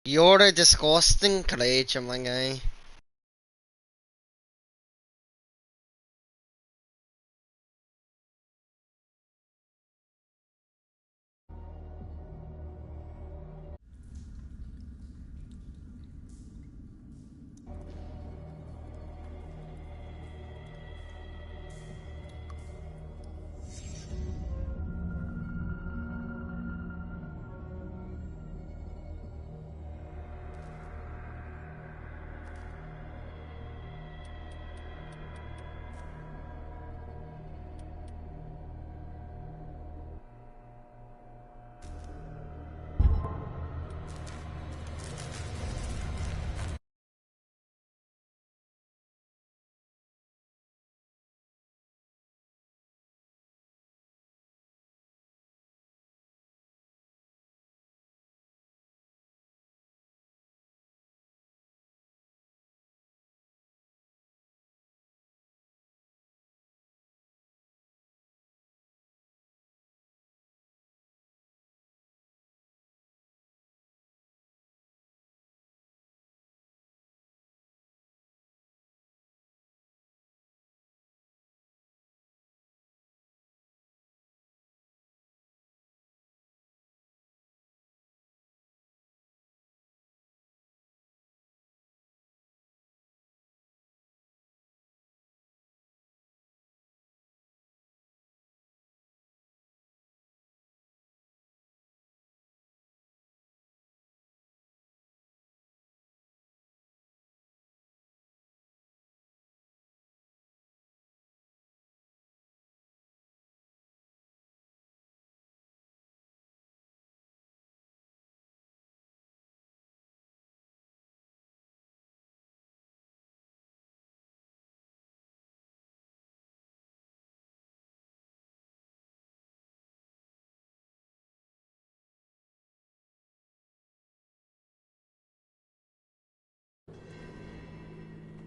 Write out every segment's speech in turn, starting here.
You're a disgusting creature, my guy.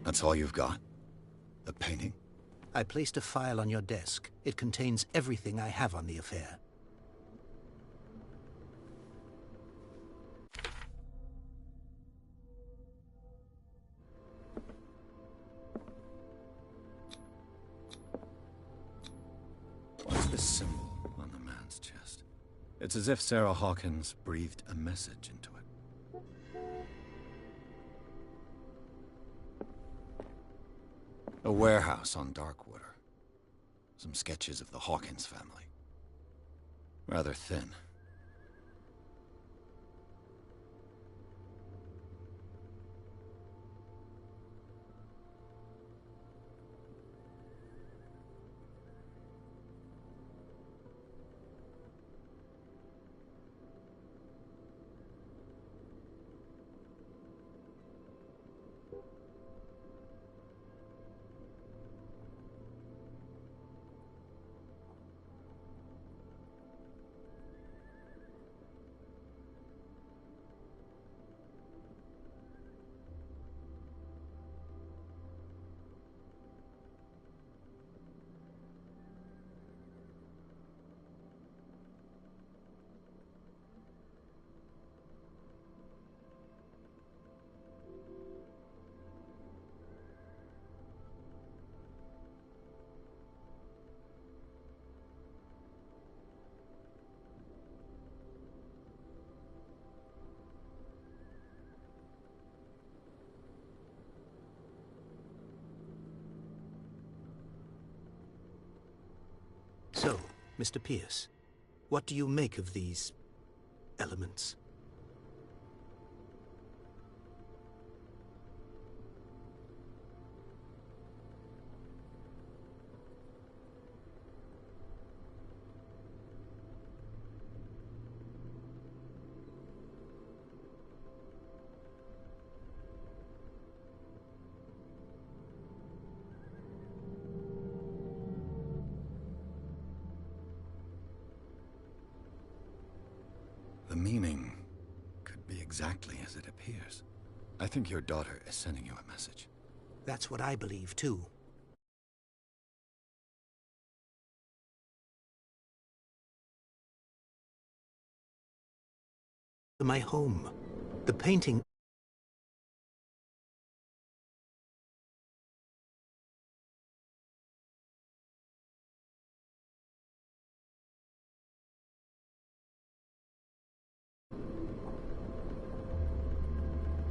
That's all you've got? The painting? I placed a file on your desk. It contains everything I have on the affair. What's this symbol on the man's chest? It's as if Sarah Hawkins breathed a message into it. A warehouse on Darkwater. Some sketches of the Hawkins family. Rather thin. So, Mr. Pierce, what do you make of these elements? The meaning could be exactly as it appears. I think your daughter is sending you a message. That's what I believe, too. To my home. The painting...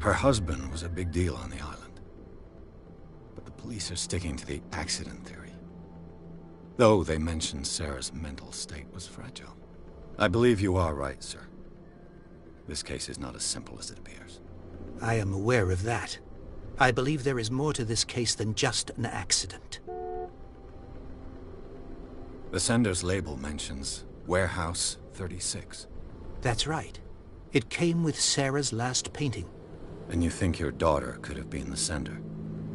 Her husband was a big deal on the island. But the police are sticking to the accident theory. Though they mentioned Sarah's mental state was fragile. I believe you are right, sir. This case is not as simple as it appears. I am aware of that. I believe there is more to this case than just an accident. The sender's label mentions Warehouse 36. That's right. It came with Sarah's last painting. And you think your daughter could have been the sender?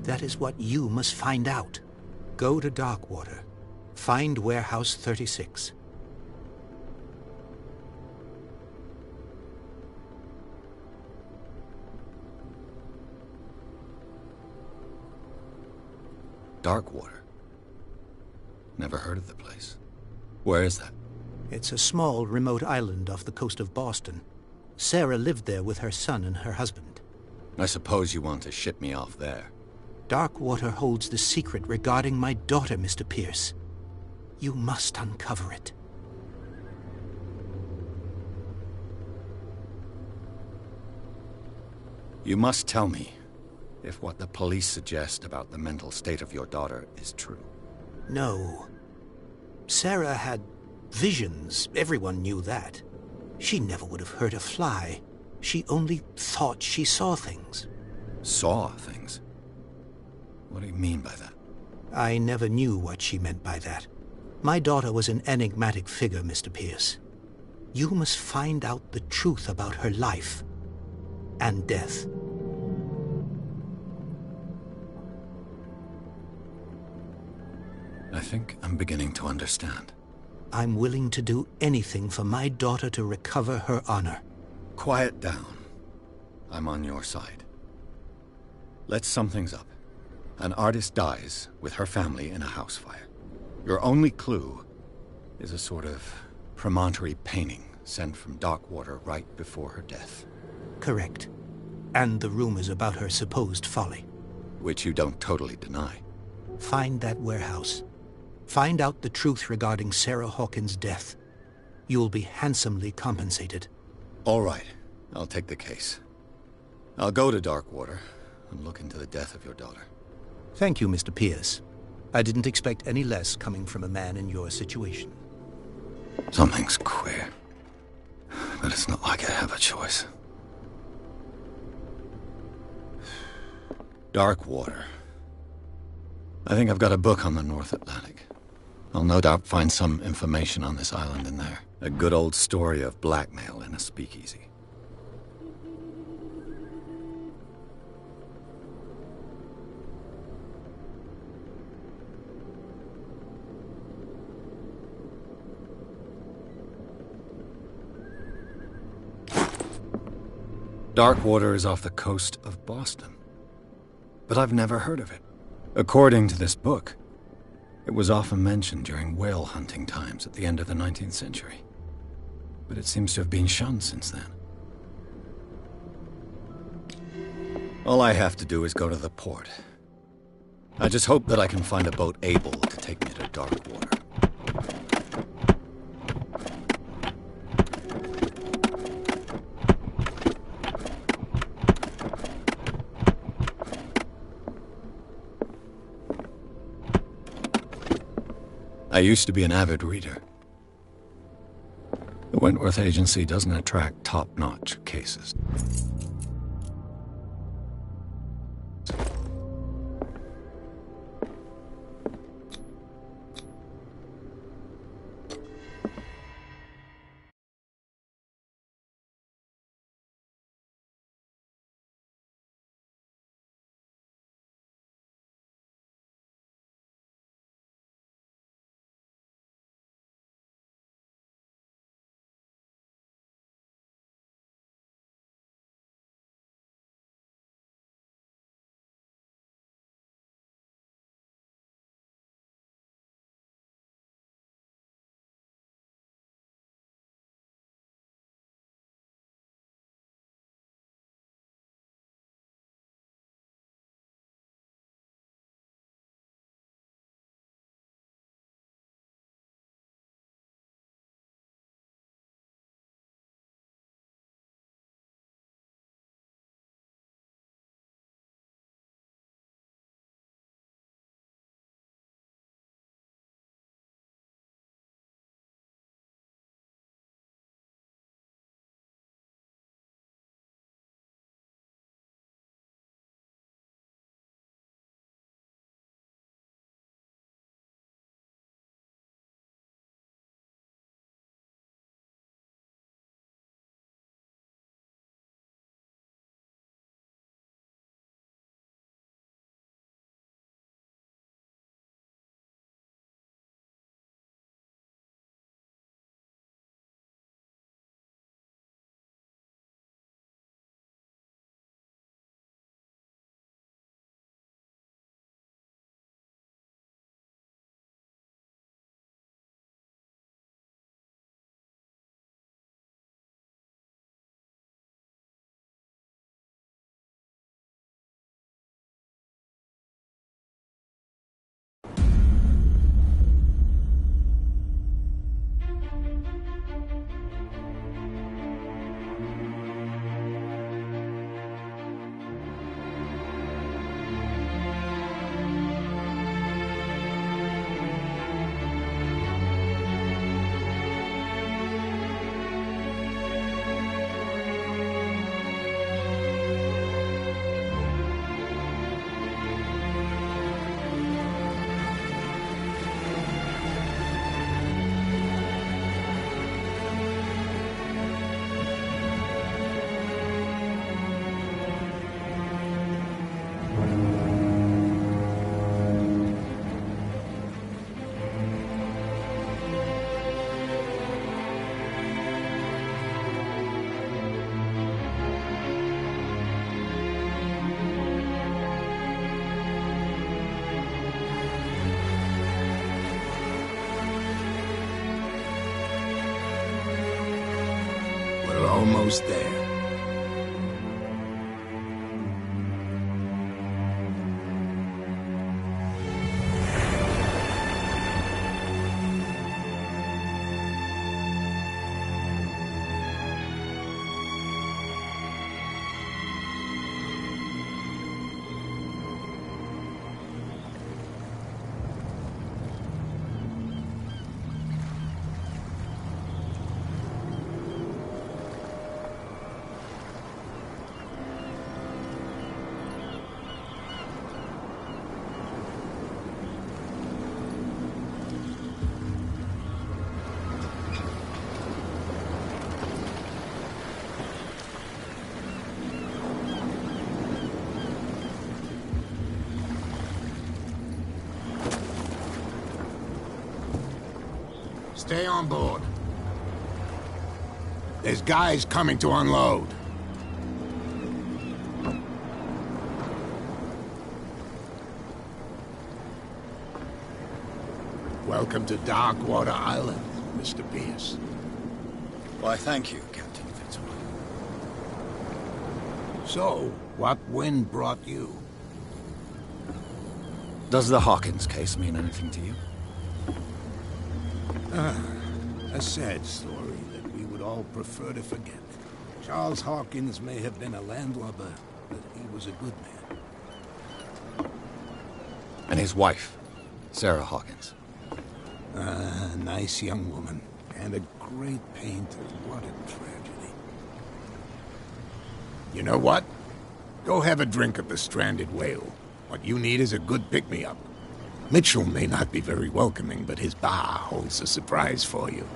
That is what you must find out. Go to Darkwater. Find Warehouse 36. Darkwater? Never heard of the place. Where is that? It's a small, remote island off the coast of Boston. Sarah lived there with her son and her husband. I suppose you want to ship me off there. Darkwater holds the secret regarding my daughter, Mr. Pierce. You must uncover it. You must tell me if what the police suggest about the mental state of your daughter is true. No. Sarah had visions. Everyone knew that. She never would have hurt a fly. She only thought she saw things. Saw things? What do you mean by that? I never knew what she meant by that. My daughter was an enigmatic figure, Mr. Pierce. You must find out the truth about her life and death. I think I'm beginning to understand. I'm willing to do anything for my daughter to recover her honor. Quiet down. I'm on your side. Let's sum things up. An artist dies with her family in a house fire. Your only clue is a sort of promontory painting sent from Darkwater right before her death. Correct. And the rumors about her supposed folly. Which you don't totally deny. Find that warehouse. Find out the truth regarding Sarah Hawkins' death. You'll be handsomely compensated. All right. I'll take the case. I'll go to Darkwater and look into the death of your daughter. Thank you, Mr. Pierce. I didn't expect any less coming from a man in your situation. Something's queer. But it's not like I have a choice. Darkwater. I think I've got a book on the North Atlantic. I'll no doubt find some information on this island in there. A good old story of blackmail in a speakeasy. Darkwater is off the coast of Boston. But I've never heard of it. According to this book, it was often mentioned during whale hunting times at the end of the 19th century. But it seems to have been shunned since then. All I have to do is go to the port. I just hope that I can find a boat able to take me to Darkwater. I used to be an avid reader. The Wentworth Agency doesn't attract top-notch cases. almost there. Stay on board. There's guys coming to unload. Welcome to Darkwater Island, Mr. Pierce. Why, thank you, Captain Fitzroy. So, what wind brought you? Does the Hawkins case mean anything to you? A sad story that we would all prefer to forget. Charles Hawkins may have been a landlubber, but he was a good man. And his wife, Sarah Hawkins. A nice young woman, and a great painter. What a tragedy. You know what? Go have a drink at the Stranded Whale. What you need is a good pick-me-up. Mitchell may not be very welcoming, but his bar holds a surprise for you.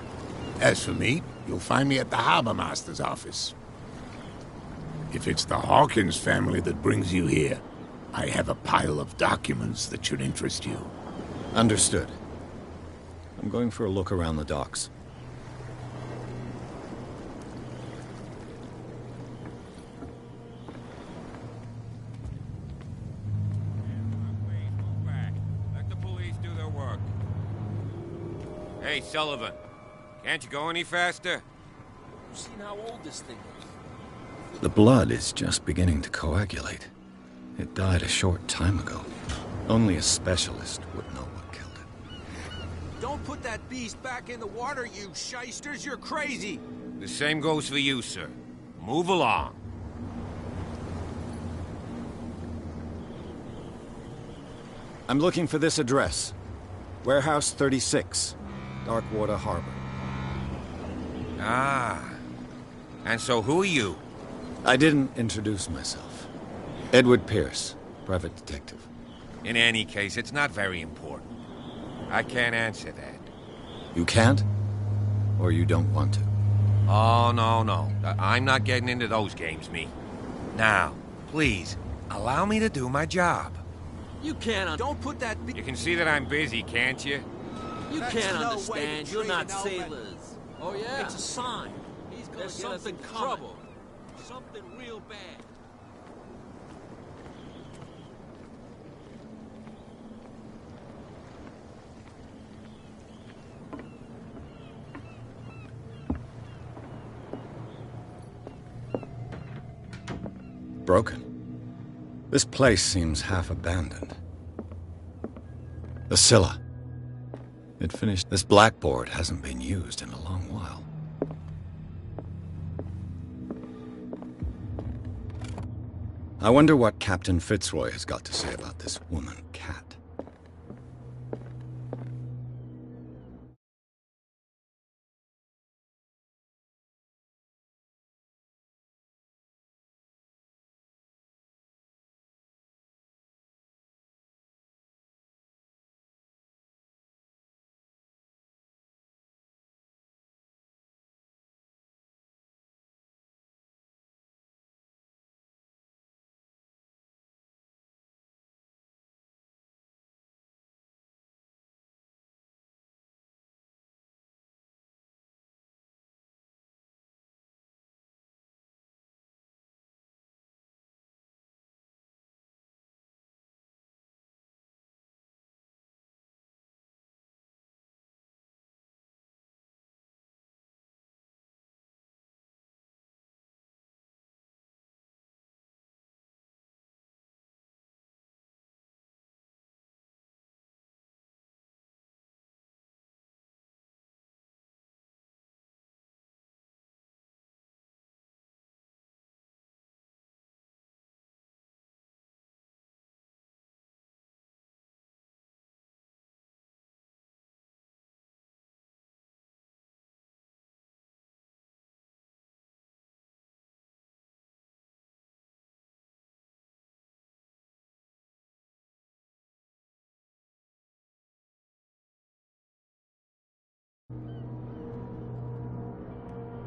As for me, you'll find me at the Harbor Master's office. If it's the Hawkins family that brings you here, I have a pile of documents that should interest you. Understood. I'm going for a look around the docks. Let the police do their work. Hey, Sullivan. Can't you go any faster? You've seen how old this thing is. The blood is just beginning to coagulate. It died a short time ago. Only a specialist would know what killed it. Don't put that beast back in the water, you shysters! You're crazy! The same goes for you, sir. Move along. I'm looking for this address. Warehouse 36, Darkwater Harbor. Ah. And so who are you? I didn't introduce myself. Edward Pierce, private detective. In any case, it's not very important. I can't answer that. You can't? Or you don't want to? Oh, no. I'm not getting into those games, me. Now, please, allow me to do my job. You can't. Don't put that. You can see that I'm busy, can't you? You That's can't no way understand. to You're treat not an old man. sailors. Oh yeah. It's a sign. There's something trouble. Something real bad. Broken. This place seems half abandoned. The Scylla. It finished. This blackboard hasn't been used in a long while. I wonder what Captain Fitzroy has got to say about this woman, Cat.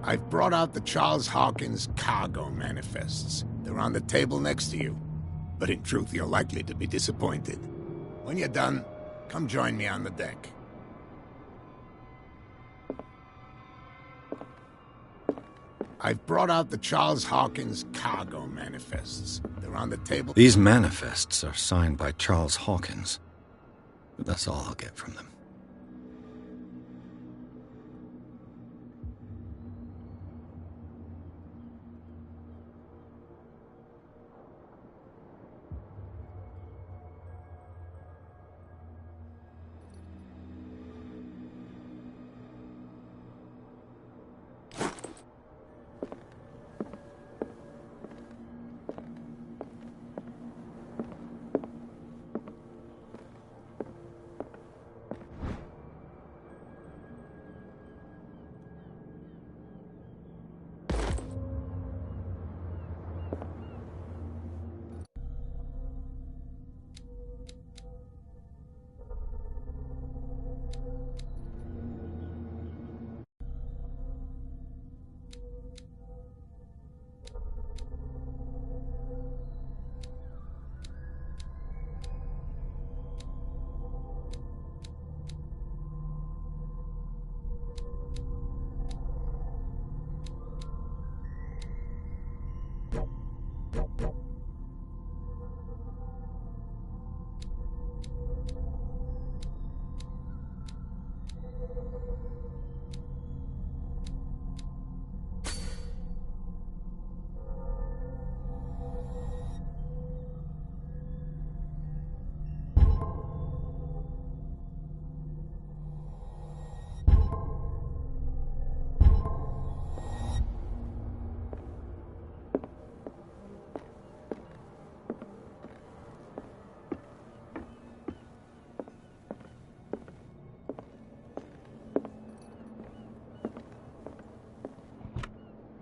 I've brought out the Charles Hawkins cargo manifests. They're on the table next to you. But in truth, you're likely to be disappointed. When you're done, come join me on the deck. I've brought out the Charles Hawkins cargo manifests. They're on the table. These manifests are signed by Charles Hawkins. But that's all I'll get from them.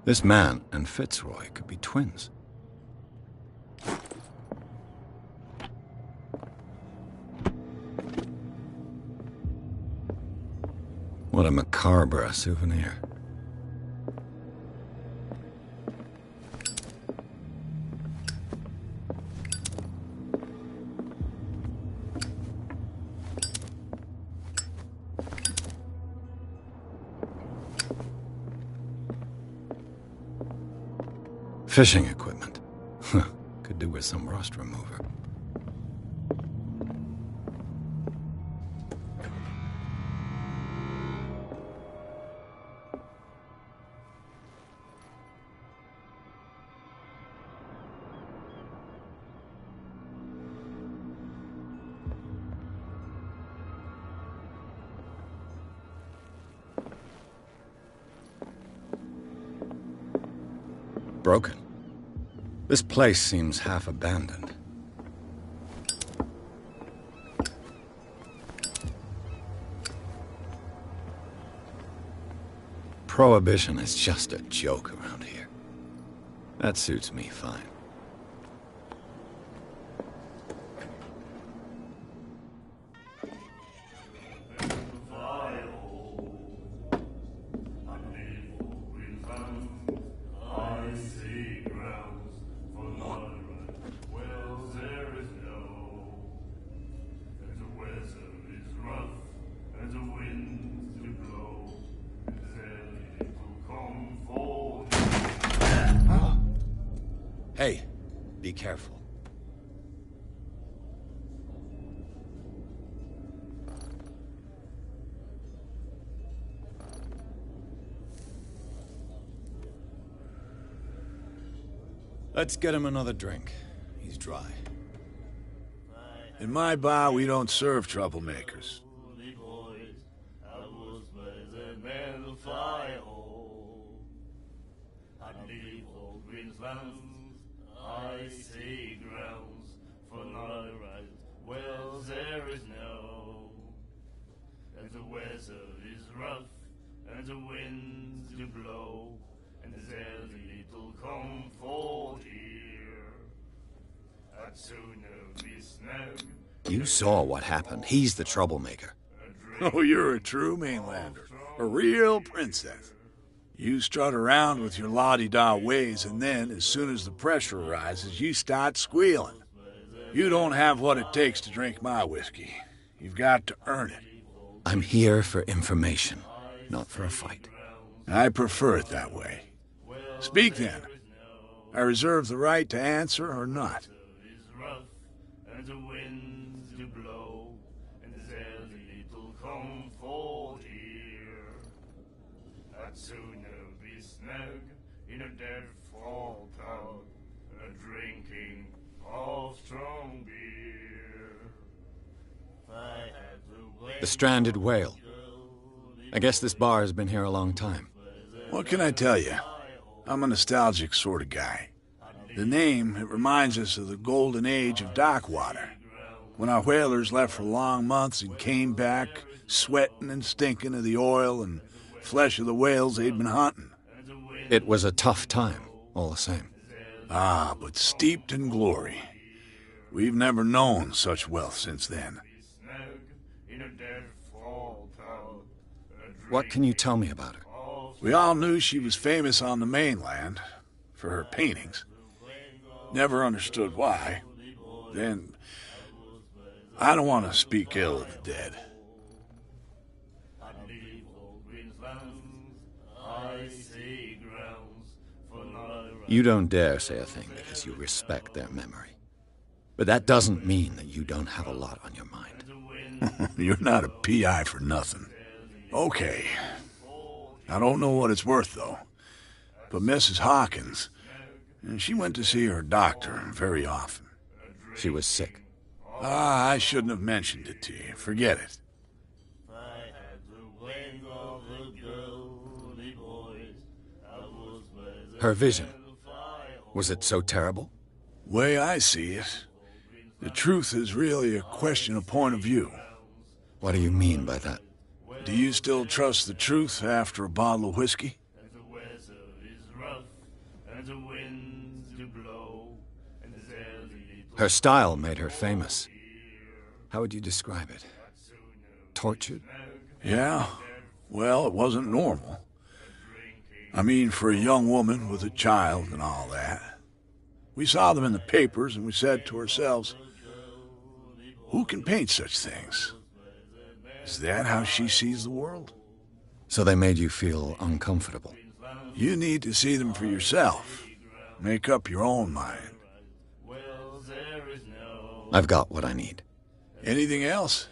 This man and Fitzroy could be twins. What a macabre souvenir. Fishing equipment. Could do with some rust remover. Broken. This place seems half abandoned. Prohibition is just a joke around here. That suits me fine. Hey, be careful. Let's get him another drink. He's dry. In my bar, we don't serve troublemakers. Icy grounds for no right. Well, there is no. And the weather is rough, and the winds do blow, and there's little comfort here. I'd sooner be snug. You saw what happened. He's the troublemaker. Oh, you're a true mainlander. A real princess. You strut around with your la-di-da ways, and then, as soon as the pressure arises, you start squealing. You don't have what it takes to drink my whiskey. You've got to earn it. I'm here for information, not for a fight. I prefer it that way. Speak then. I reserve the right to answer or not. And the winds do blow, and there's little comfort here. I'd sooner be snug in a dead fall cloud, drinking of strong beer. I had to wait. The Stranded Whale. I guess this bar has been here a long time. What can I tell you? I'm a nostalgic sort of guy. The name, it reminds us of the golden age of dockwater, when our whalers left for long months and came back sweating and stinking of the oil and flesh of the whales they'd been hunting. It was a tough time, all the same. Ah, but steeped in glory. We've never known such wealth since then. What can you tell me about her? We all knew she was famous on the mainland for her paintings. Never understood why. Then, I don't want to speak ill of the dead. You don't dare say a thing because you respect their memory. But that doesn't mean that you don't have a lot on your mind. You're not a PI for nothing. Okay. I don't know what it's worth, though. But Mrs. Hawkins, she went to see her doctor very often. She was sick. Ah, I shouldn't have mentioned it to you. Forget it. Her vision. Was it so terrible? Way I see it, the truth is really a question of point of view. What do you mean by that? Do you still trust the truth after a bottle of whiskey? Her style made her famous. How would you describe it? Tortured? Yeah. Well, it wasn't normal. I mean, for a young woman with a child and all that. We saw them in the papers and we said to ourselves, who can paint such things? Is that how she sees the world? So they made you feel uncomfortable? You need to see them for yourself. Make up your own mind. I've got what I need. Anything else?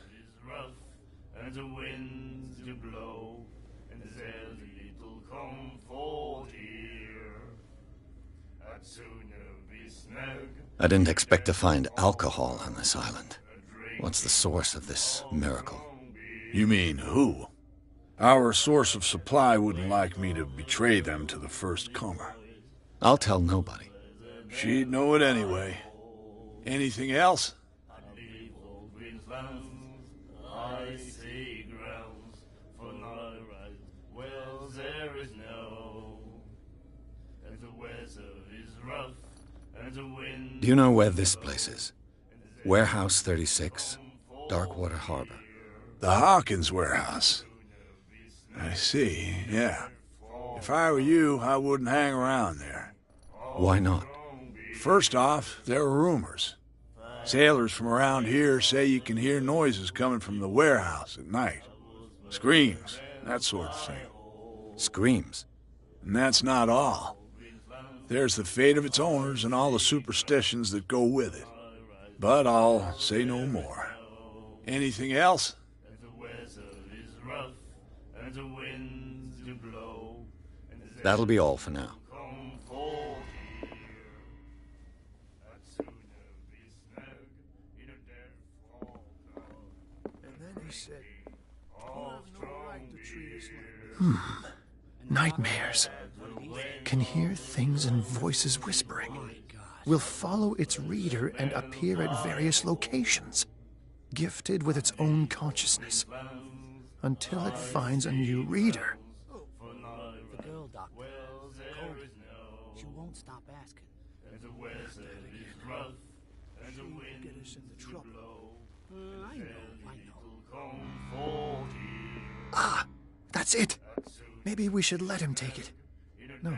I didn't expect to find alcohol on this island. What's the source of this miracle? You mean who? Our source of supply wouldn't like me to betray them to the first comer. I'll tell nobody. She'd know it anyway. Anything else? Do you know where this place is? Warehouse 36, Darkwater Harbor. The Hawkins warehouse. I see, yeah. If I were you, I wouldn't hang around there. Why not? First off, there are rumors. Sailors from around here say you can hear noises coming from the warehouse at night. Screams, that sort of thing. Screams? And that's not all. There's the fate of its owners and all the superstitions that go with it. But I'll say no more. Anything else? That'll be all for now. Nightmares. Can hear things and voices whispering. Will follow its reader and appear at various locations, gifted with its own consciousness, until it finds a new reader. The girl, Doctor. Cody. She won't stop asking. Get us into trouble. I know. Ah, that's it. Maybe we should let him take it. No.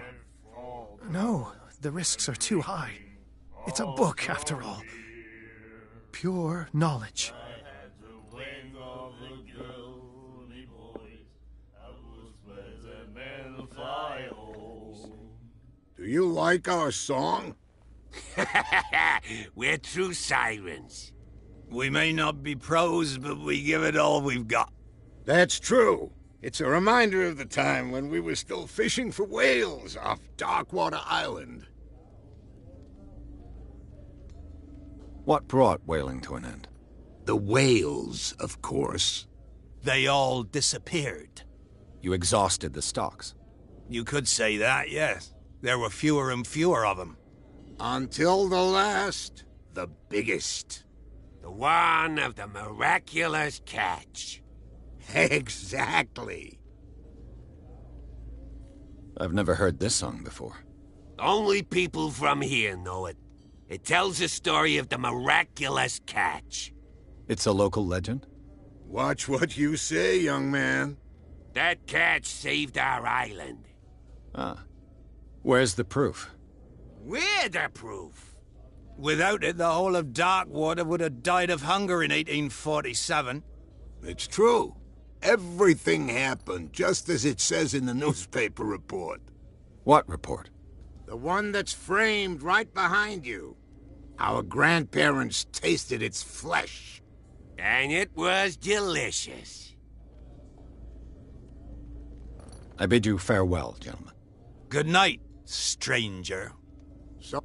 No, the risks are too high. It's a book, after all. Pure knowledge. Do you like our song? We're true sirens. We may not be pros, but we give it all we've got. That's true. It's a reminder of the time when we were still fishing for whales off Darkwater Island. What brought whaling to an end? The whales, of course. They all disappeared. You exhausted the stocks. You could say that, yes. There were fewer and fewer of them. Until the last, the biggest. The one of the miraculous catch. Exactly. I've never heard this song before. Only people from here know it. It tells the story of the miraculous catch. It's a local legend? Watch what you say, young man. That catch saved our island. Ah. Where's the proof? We're the proof. Without it, the whole of Darkwater would have died of hunger in 1847. It's true. Everything happened just as it says in the newspaper report. What report? The one that's framed right behind you. Our grandparents tasted its flesh. And it was delicious. I bid you farewell, gentlemen. Good night, stranger. So,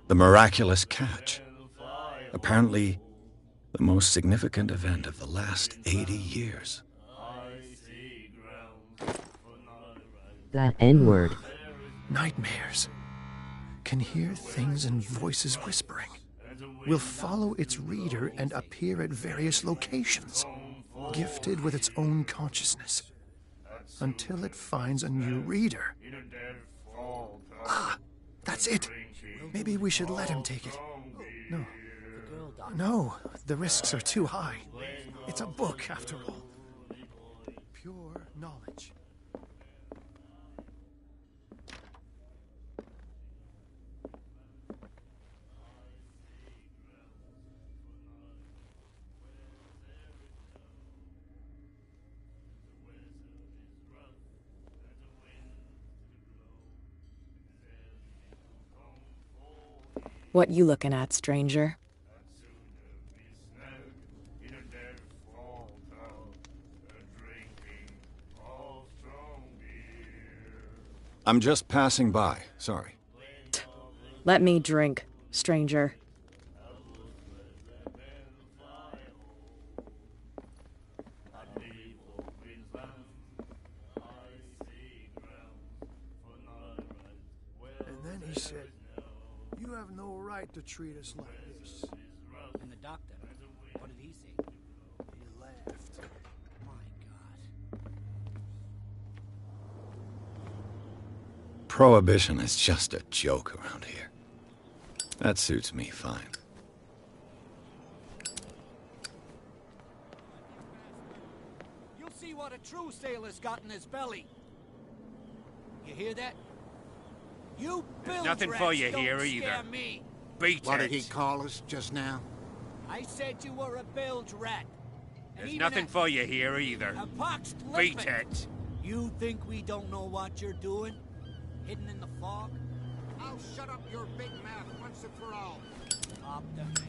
the miraculous catch. Apparently, the most significant event of the last 80 years. That N-word. Nightmares. Can hear things and voices whispering. Will follow its reader and appear at various locations, gifted with its own consciousness, until it finds a new reader. Ah, that's it. Maybe we should let him take it. No. No, the risks are too high. It's a book, after all. Pure knowledge. What you looking at, stranger? I'm just passing by, sorry. Let me drink, stranger. And then he said, "You have no right to treat us like this." And the doctor, what did he say? He laughed. My God. Prohibition is just a joke around here. That suits me fine. You'll see what a true sailor's got in his belly. You hear that? You bilge Nothing for you rats here don't either. scare me. Beat what it. did he call us just now? I said you were a bilge rat. And There's even nothing for you here either. a poxed Beat limpet. it. You think we don't know what you're doing? Hidden in the fog? I'll shut up your big mouth once and for all. Optimistic.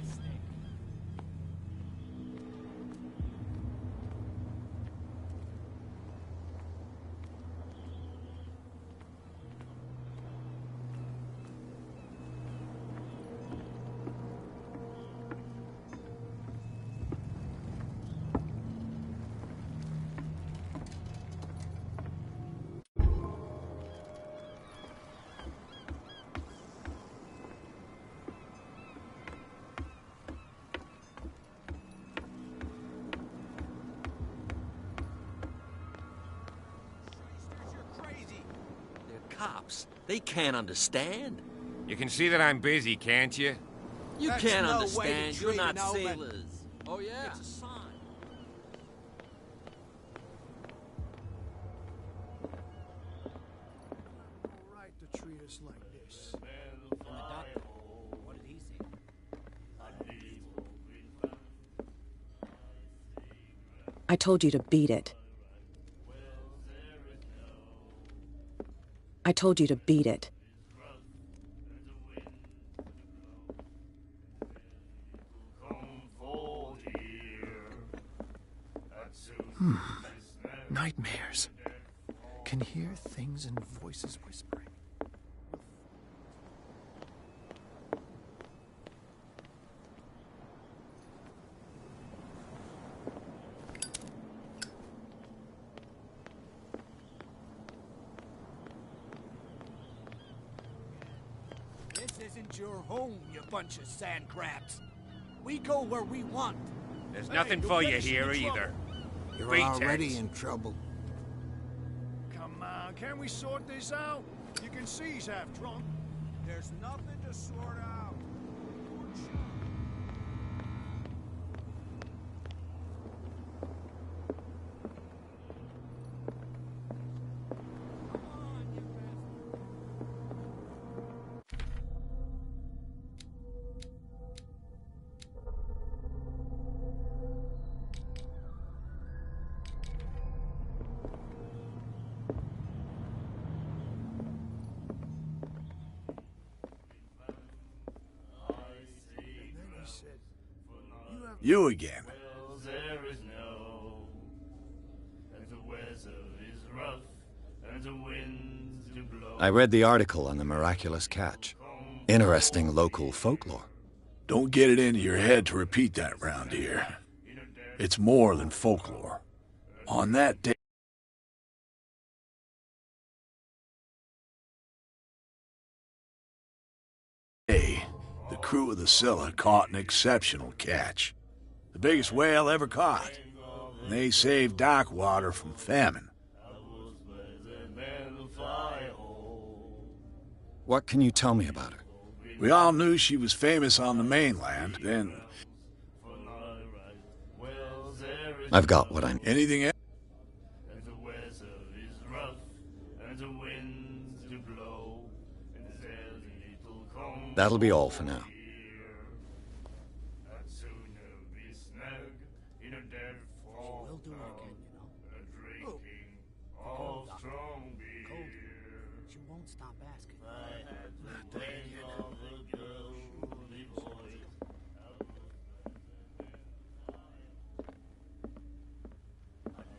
Cops. They can't understand. You can see that I'm busy, can't you? You That's can't no way to understand. You're treat not an old man. sailors. Oh, yeah. It's a sign. just like this. And the doctor, what did he say? I told you to beat it. I told you to beat it. Nightmares. Can hear things and voices whispering. This isn't your home, you bunch of sand crabs. We go where we want. There's nothing for you here either. You're Pretense. already in trouble. Come on, can we sort this out? You can see he's half drunk. There's nothing to sort out. You again. There is no, and the weather is rough, and the winds do blow. I read the article on the miraculous catch. Interesting local folklore. Don't get it into your head to repeat that round here. It's more than folklore. On that day, the crew of the Scylla caught an exceptional catch. The biggest whale ever caught. And they saved Darkwater from famine. What can you tell me about her? We all knew she was famous on the mainland, then... I've got what I need. Anything else? And the weather is rough, and the winds do blow, and there's little comfort. That'll be all for now. I'd sooner be snug in a dead fall. We'll do it again, you know. Drinking all strong beer. She won't stop asking. I had the way of a girly boy.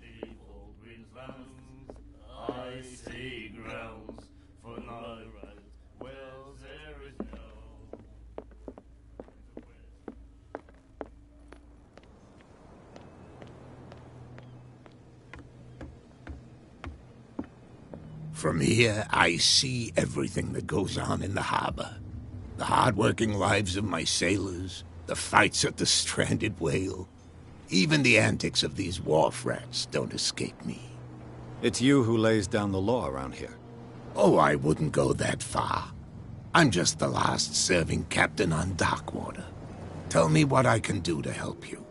People green lands, icy grounds, for night ride. Well, there is no. From here, I see everything that goes on in the harbor. The hard-working lives of my sailors, the fights at the stranded whale. Even the antics of these wharf rats don't escape me. It's you who lays down the law around here. Oh, I wouldn't go that far. I'm just the last serving captain on Darkwater. Tell me what I can do to help you.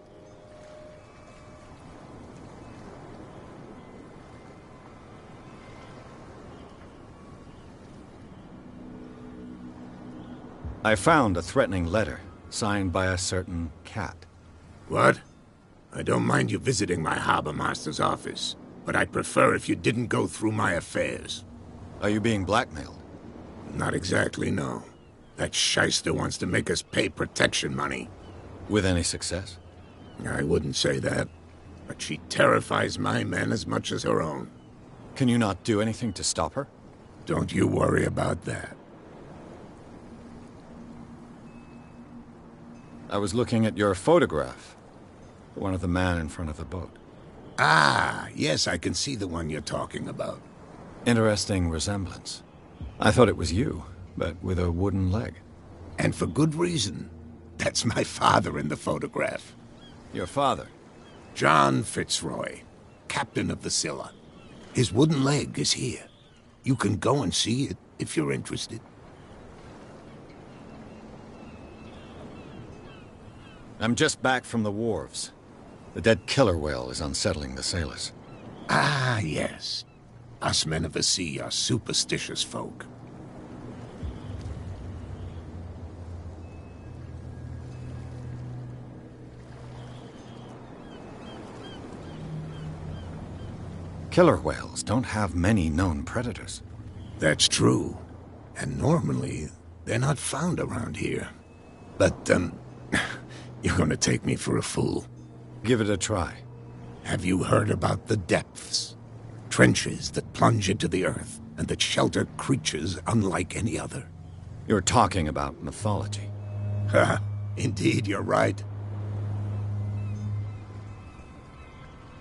I found a threatening letter, signed by a certain cat. What? I don't mind you visiting my harbor master's office, but I'd prefer if you didn't go through my affairs. Are you being blackmailed? Not exactly, no. That shyster wants to make us pay protection money. With any success? I wouldn't say that, but she terrifies my men as much as her own. Can you not do anything to stop her? Don't you worry about that. I was looking at your photograph. One of the man in front of the boat. Ah, yes, I can see the one you're talking about. Interesting resemblance. I thought it was you, but with a wooden leg. And for good reason. That's my father in the photograph. Your father? John Fitzroy, captain of the Scylla. His wooden leg is here. You can go and see it if you're interested. I'm just back from the wharves. The dead killer whale is unsettling the sailors. Ah, yes. Us men of the sea are superstitious folk. Killer whales don't have many known predators. That's true. And normally, they're not found around here. But, you're gonna take me for a fool. Give it a try. Have you heard about the depths? Trenches that plunge into the earth and that shelter creatures unlike any other. You're talking about mythology. Ha! Indeed, you're right.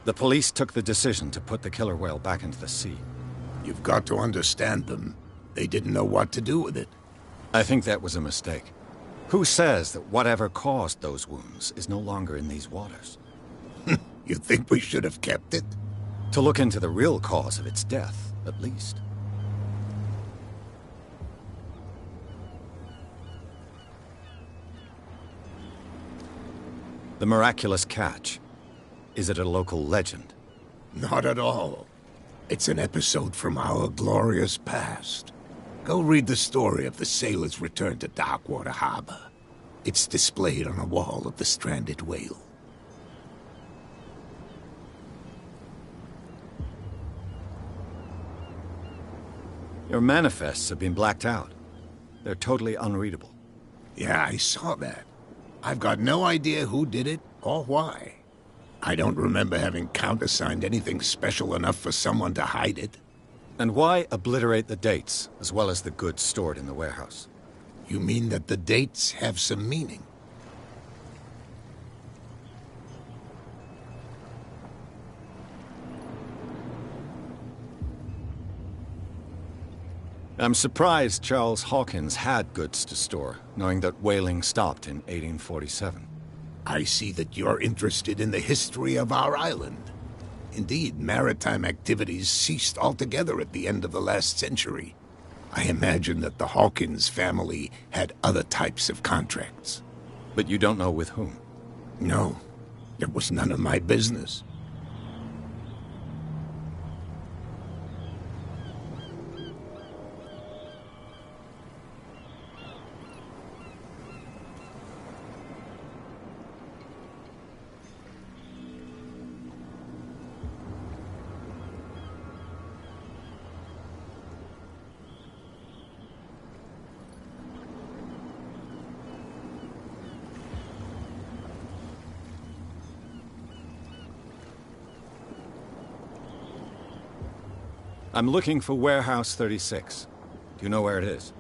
The police took the decision to put the killer whale back into the sea. You've got to understand them. They didn't know what to do with it. I think that was a mistake. Who says that whatever caused those wounds is no longer in these waters? You think we should have kept it? To look into the real cause of its death, at least. The miraculous catch. Is it a local legend? Not at all. It's an episode from our glorious past. Go read the story of the sailor's return to Darkwater Harbor. It's displayed on a wall of the Stranded Whale. Your manifests have been blacked out. They're totally unreadable. Yeah, I saw that. I've got no idea who did it or why. I don't remember having countersigned anything special enough for someone to hide it. And why obliterate the dates, as well as the goods stored in the warehouse? You mean that the dates have some meaning? I'm surprised Charles Hawkins had goods to store, knowing that whaling stopped in 1847. I see that you're interested in the history of our island. Indeed, maritime activities ceased altogether at the end of the last century. I imagine that the Hawkins family had other types of contracts. But you don't know with whom? No, it was none of my business. I'm looking for Warehouse 36. Do you know where it is?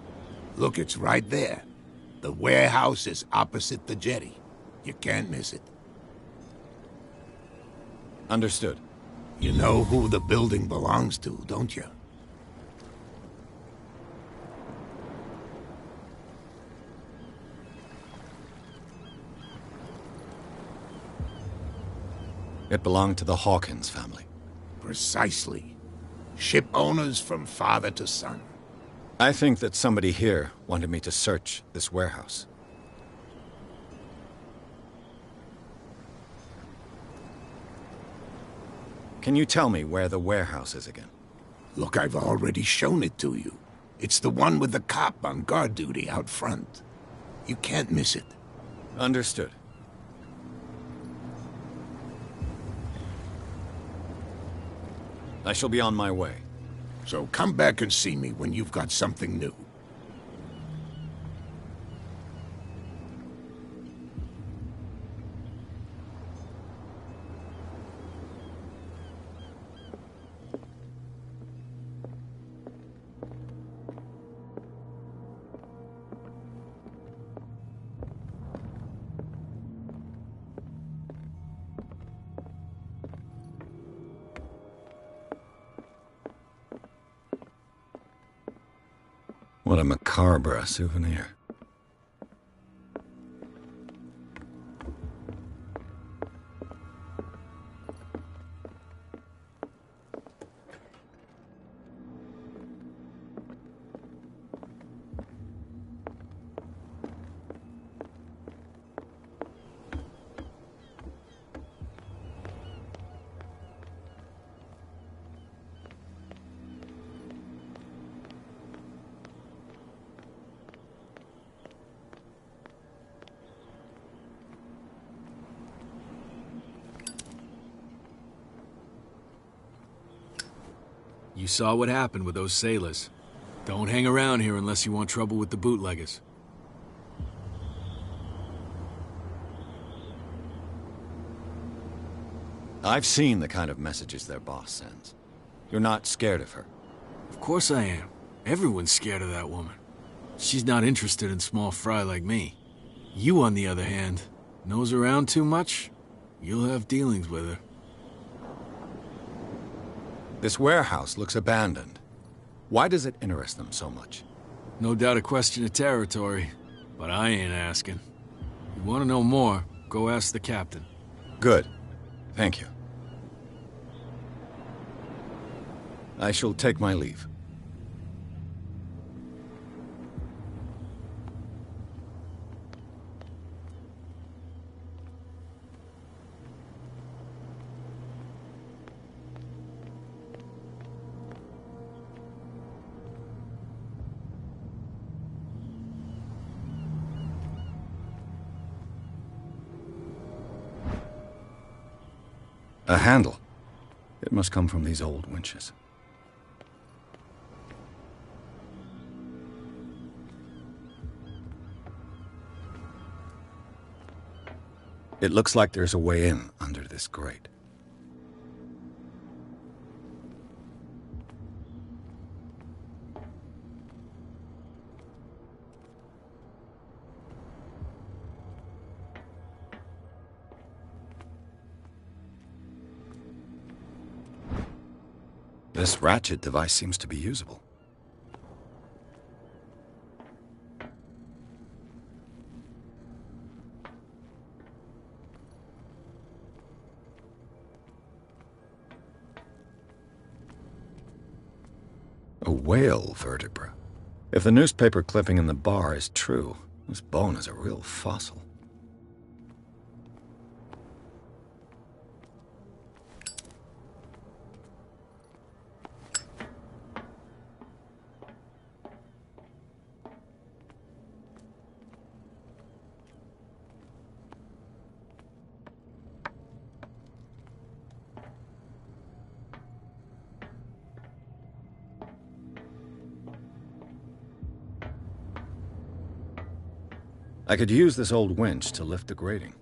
Look, it's right there. The warehouse is opposite the jetty. You can't miss it. Understood. You know who the building belongs to, don't you? It belonged to the Hawkins family. Precisely. Ship owners from father to son. I think that somebody here wanted me to search this warehouse. Can you tell me where the warehouse is again? Look, I've already shown it to you. It's the one with the cop on guard duty out front. You can't miss it. Understood. I shall be on my way. So come back and see me when you've got something new. What a macabre souvenir. saw what happened with those sailors. Don't hang around here unless you want trouble with the bootleggers. I've seen the kind of messages their boss sends. You're not scared of her. Of course I am. Everyone's scared of that woman. She's not interested in small fry like me. You, on the other hand, nose around too much, you'll have dealings with her. This warehouse looks abandoned. Why does it interest them so much? No doubt a question of territory, but I ain't asking. You want to know more, go ask the captain. Good. Thank you. I shall take my leave. A handle. It must come from these old winches. It looks like there's a way in under this grate. This ratchet device seems to be usable. A whale vertebra. If the newspaper clipping in the bar is true, this bone is a real fossil. I could use this old winch to lift the grating.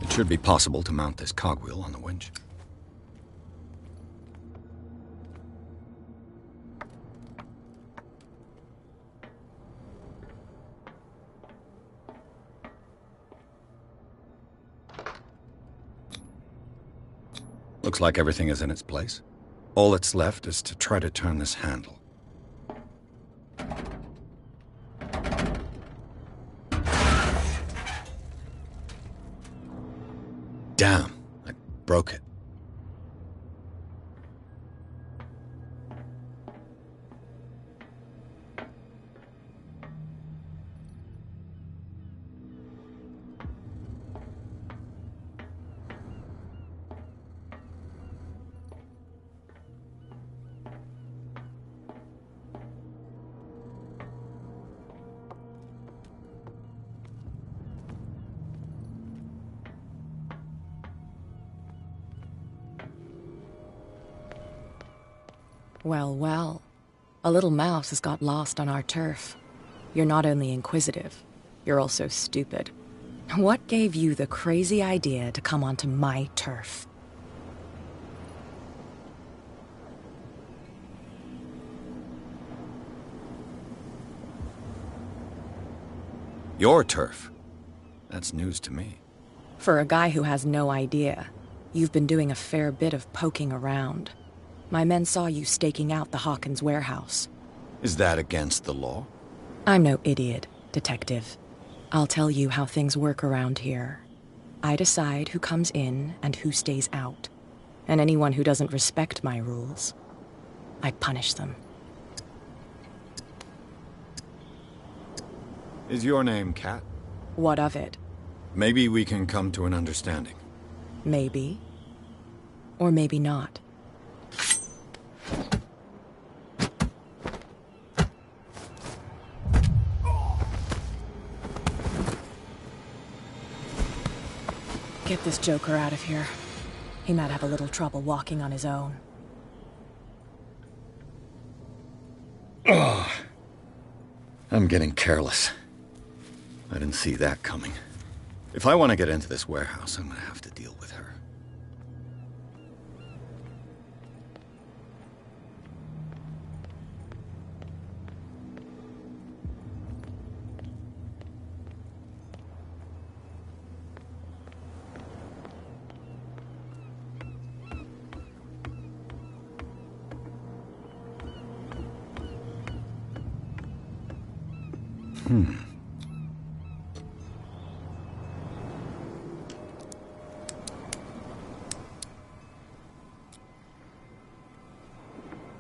It should be possible to mount this cogwheel on the winch. Looks like everything is in its place. All that's left is to try to turn this handle. Damn, I broke it. Well, well. A little mouse has got lost on our turf. You're not only inquisitive, you're also stupid. What gave you the crazy idea to come onto my turf? Your turf? That's news to me. For a guy who has no idea, you've been doing a fair bit of poking around. My men saw you staking out the Hawkins warehouse. Is that against the law? I'm no idiot, Detective. I'll tell you how things work around here. I decide who comes in and who stays out. And anyone who doesn't respect my rules, I punish them. Is your name Kat? What of it? Maybe we can come to an understanding. Maybe. Or maybe not. Get this joker out of here. He might have a little trouble walking on his own. Oh, I'm getting careless. I didn't see that coming. If I want to get into this warehouse, I'm gonna have to deal with her.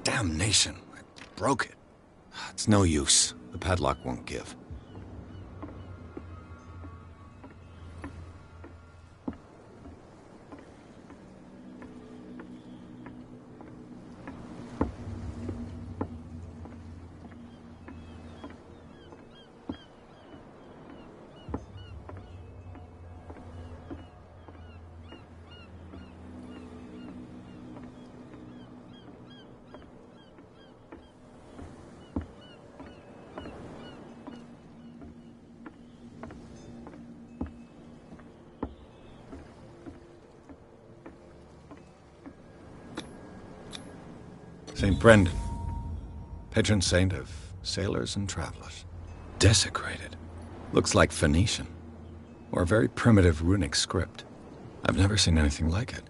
Damnation. I broke it. It's no use. The padlock won't give. St. Brendan, patron saint of sailors and travelers. Desecrated. Looks like Phoenician, or a very primitive runic script. I've never seen anything like it.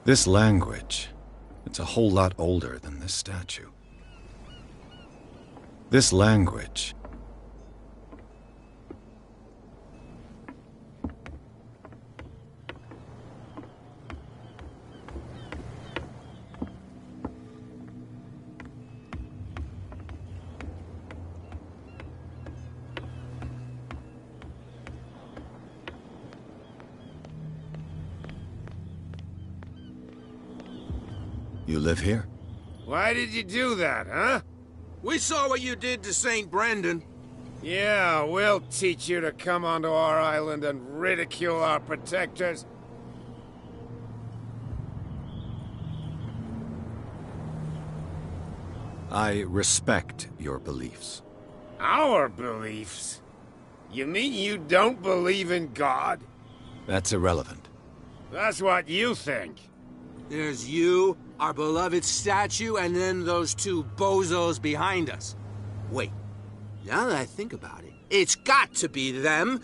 This language, it's a whole lot older than this statue. This language... You live here? Why did you do that, huh? We saw what you did to St. Brendan. Yeah, we'll teach you to come onto our island and ridicule our protectors. I respect your beliefs. Our beliefs? You mean you don't believe in God? That's irrelevant. That's what you think. There's you, our beloved statue, and then those two bozos behind us. Wait, now that I think about it, it's got to be them.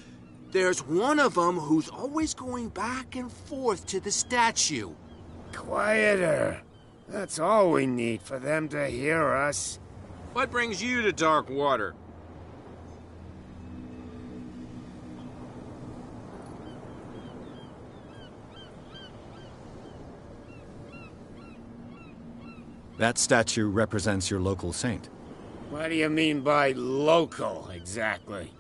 There's one of them who's always going back and forth to the statue. Quieter. That's all we need for them to hear us. What brings you to Darkwater? That statue represents your local saint. What do you mean by local, exactly?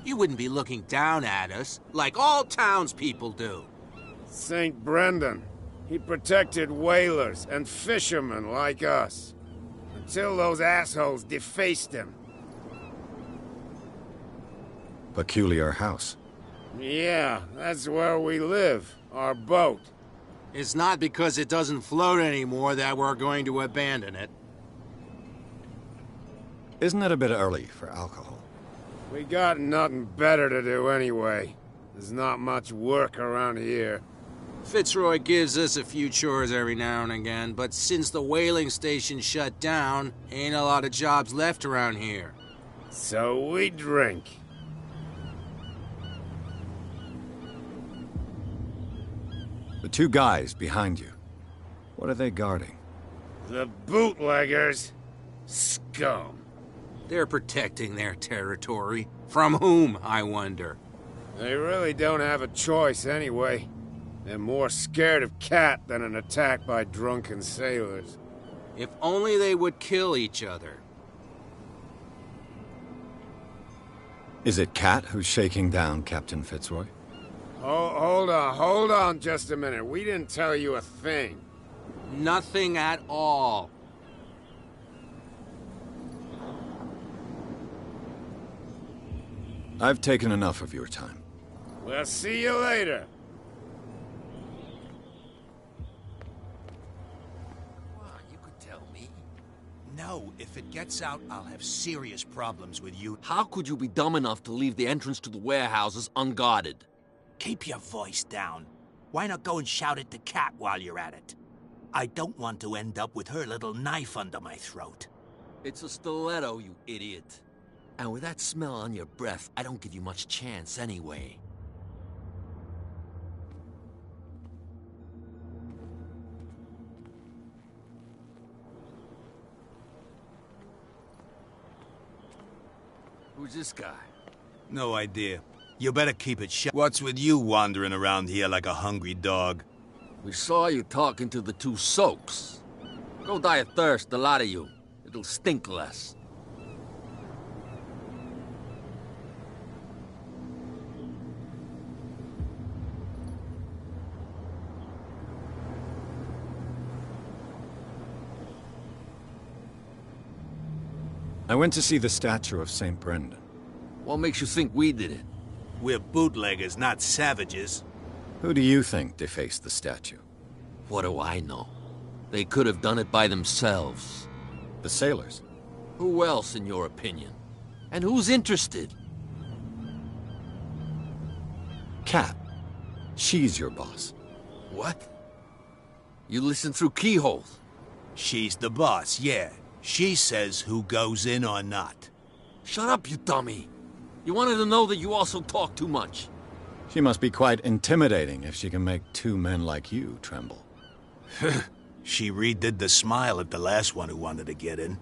You wouldn't be looking down at us, like all townspeople do. St. Brendan. He protected whalers and fishermen like us. Until those assholes defaced him. Peculiar house. Yeah, that's where we live. Our boat. It's not because it doesn't float anymore that we're going to abandon it. Isn't it a bit early for alcohol? We got nothing better to do anyway. There's not much work around here. Fitzroy gives us a few chores every now and again, but since the whaling station shut down, ain't a lot of jobs left around here. So we drink. The two guys behind you, what are they guarding? The bootleggers. Scum. They're protecting their territory. From whom, I wonder? They really don't have a choice anyway. They're more scared of Cat than an attack by drunken sailors. If only they would kill each other. Is it Cat who's shaking down Captain Fitzroy? Oh, hold on just a minute. We didn't tell you a thing. Nothing at all. I've taken enough of your time. We'll see you later. You could tell me. No, if it gets out, I'll have serious problems with you. How could you be dumb enough to leave the entrance to the warehouses unguarded? Keep your voice down. Why not go and shout at the cat while you're at it? I don't want to end up with her little knife under my throat. It's a stiletto, you idiot. And with that smell on your breath, I don't give you much chance anyway. Who's this guy? No idea. You better keep it shut. What's with you wandering around here like a hungry dog? We saw you talking to the two soaks. Go die of thirst, the lot of you. It'll stink less. I went to see the statue of St. Brendan. What makes you think we did it? We're bootleggers, not savages. Who do you think defaced the statue? What do I know? They could have done it by themselves. The sailors? Who else, in your opinion? And who's interested? Cat. She's your boss. What? You listen through keyholes? She's the boss, yeah. She says who goes in or not. Shut up, you dummy. You wanted to know that you also talk too much. She must be quite intimidating if she can make two men like you tremble. She redid the smile at the last one who wanted to get in.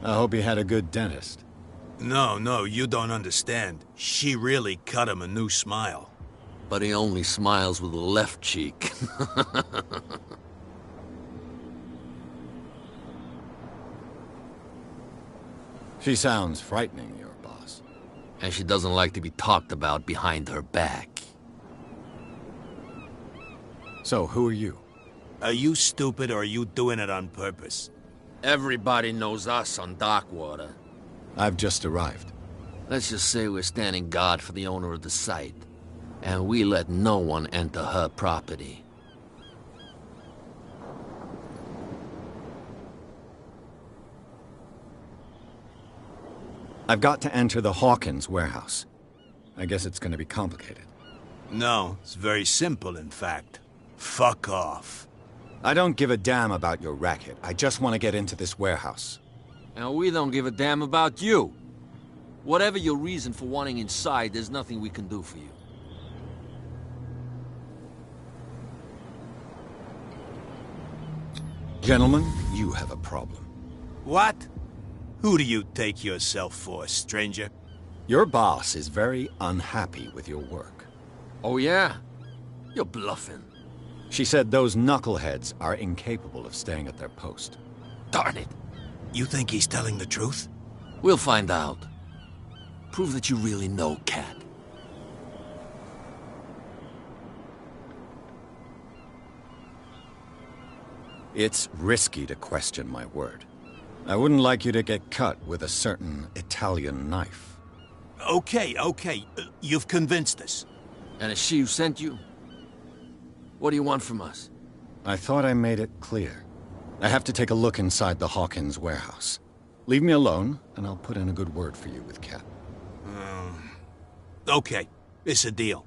I hope he had a good dentist. No, you don't understand. She really cut him a new smile. But he only smiles with the left cheek. She sounds frightening, your boss. And she doesn't like to be talked about behind her back. So, who are you? Are you stupid or are you doing it on purpose? Everybody knows us on Darkwater. I've just arrived. Let's just say we're standing guard for the owner of the site. And we let no one enter her property. I've got to enter the Hawkins warehouse. I guess it's going to be complicated. No, it's very simple, in fact. Fuck off. I don't give a damn about your racket. I just want to get into this warehouse. And we don't give a damn about you. Whatever your reason for wanting inside, there's nothing we can do for you. Gentlemen, you have a problem. What? Who do you take yourself for, stranger? Your boss is very unhappy with your work. Oh, yeah? You're bluffing. She said those knuckleheads are incapable of staying at their post. Darn it! You think he's telling the truth? We'll find out. Prove that you really know Cat. It's risky to question my word. I wouldn't like you to get cut with a certain Italian knife. Okay. You've convinced us. And it's she who sent you? What do you want from us? I thought I made it clear. I have to take a look inside the Hawkins warehouse. Leave me alone, and I'll put in a good word for you with Cat. Okay, it's a deal.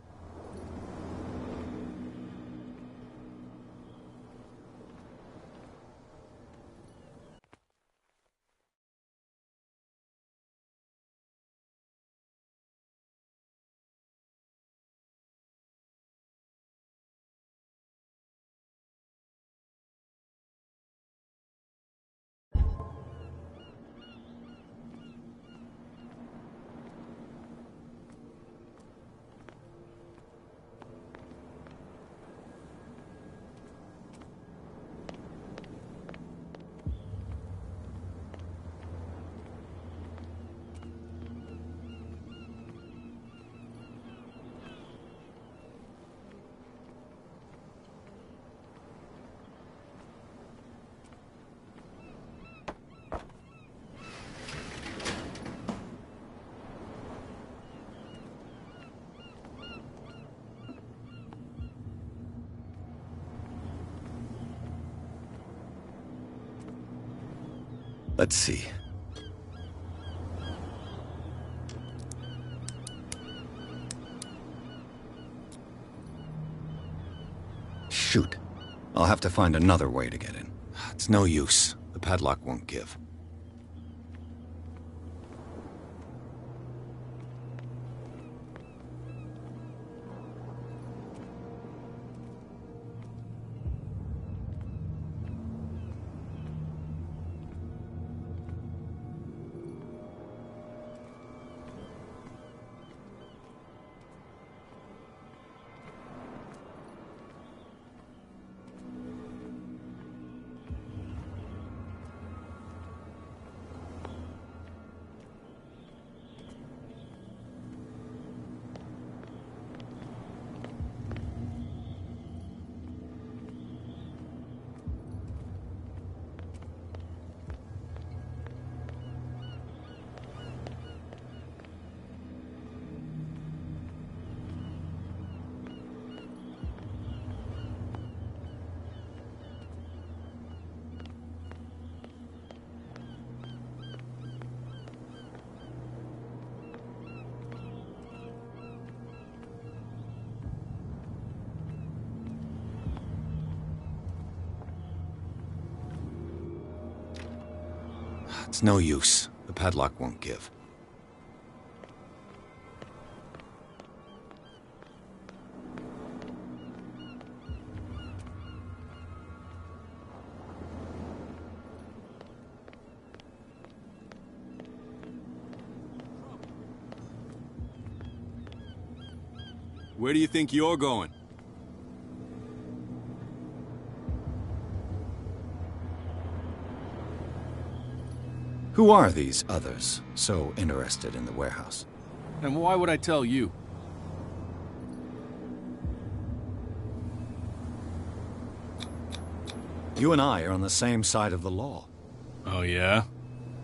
Let's see. Shoot. I'll have to find another way to get in. It's no use. The padlock won't give. It's no use. The padlock won't give. Where do you think you're going? Who are these others so interested in the warehouse? And why would I tell you? You and I are on the same side of the law. Oh, yeah?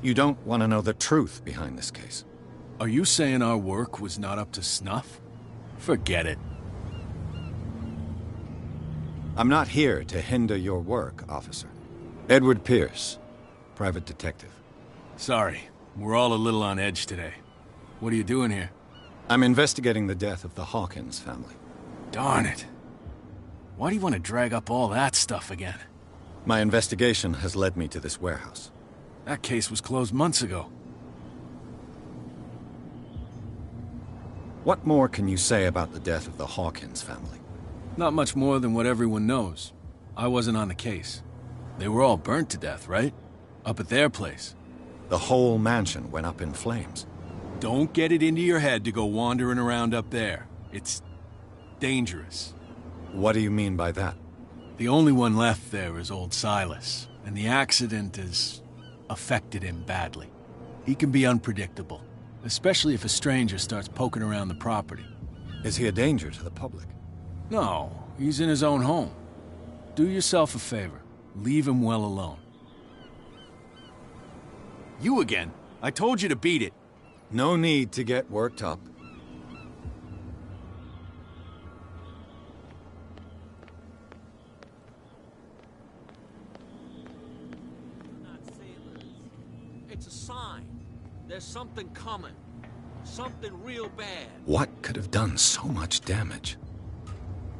You don't want to know the truth behind this case. Are you saying our work was not up to snuff? Forget it. I'm not here to hinder your work, officer. Edward Pierce, private detective. Sorry, we're all a little on edge today. What are you doing here? I'm investigating the death of the Hawkins family. Darn it. Why do you want to drag up all that stuff again? My investigation has led me to this warehouse. That case was closed months ago. What more can you say about the death of the Hawkins family? Not much more than what everyone knows. I wasn't on the case. They were all burnt to death, right? Up at their place. The whole mansion went up in flames. Don't get it into your head to go wandering around up there. It's dangerous. What do you mean by that? The only one left there is old Silas, and the accident has affected him badly. He can be unpredictable, especially if a stranger starts poking around the property. Is he a danger to the public? No, he's in his own home. Do yourself a favor. Leave him well alone. You again. I told you to beat it. No need to get worked up. It's a sign. There's something coming. Something real bad. What could have done so much damage?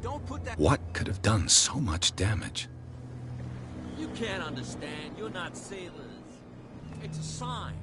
Don't put that... What could have done so much damage? You can't understand. You're not sailors. It's a sign.